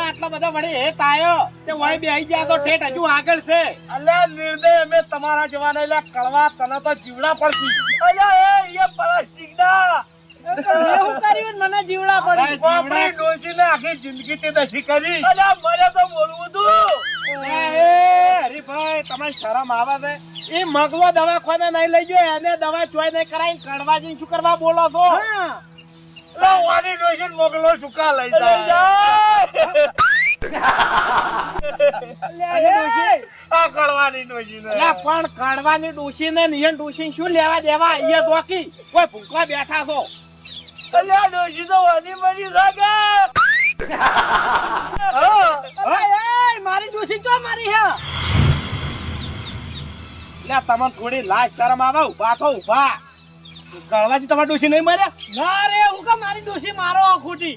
આટલા બધા વડે હે તાયો તે વહી બેહી ગયા તો ઠેઠ હજુ આગળ છે. અલ્યા નિર્દય અમે તમારા જવાના એટલે કળવા તને તો જીવડા પડતી. અલ્યા એ પ્લાસ્ટિક ના એવું કર્યું મને જીવડા પડી. આપણી ડોશીને આખી જિંદગી તે દસી કરી. અલ્યા મને તો બોલવું તું. હરીભાઈ તમે શરમ આવે છે? એ મગવો દવાખાને નહીં લઈ ગયો એને દવા ચોય નહીં કરાવી કડવાજી શું કરવા બોલો છો? વાની ડોશી મોકલો સુકા લઈ જા. આ કળવાની ડોશી ને પણ કડવાની ડોશી ને નિયન ડોશી શું લેવા દેવા? અહીંયા દોકી કોઈ ભૂખવા બેઠા છો. અલ્યા ડોશી તો વાની મરી જાગે. મારી ડોશી ચો મારી હે? લે તમે થોડી લાજ શરમ આવે? ઉભા થો ઉભા. કળવાજી તમારી ડોશી નહીં માર્યા? ના રે હું કા મારી ડોશી મારો ખોટી.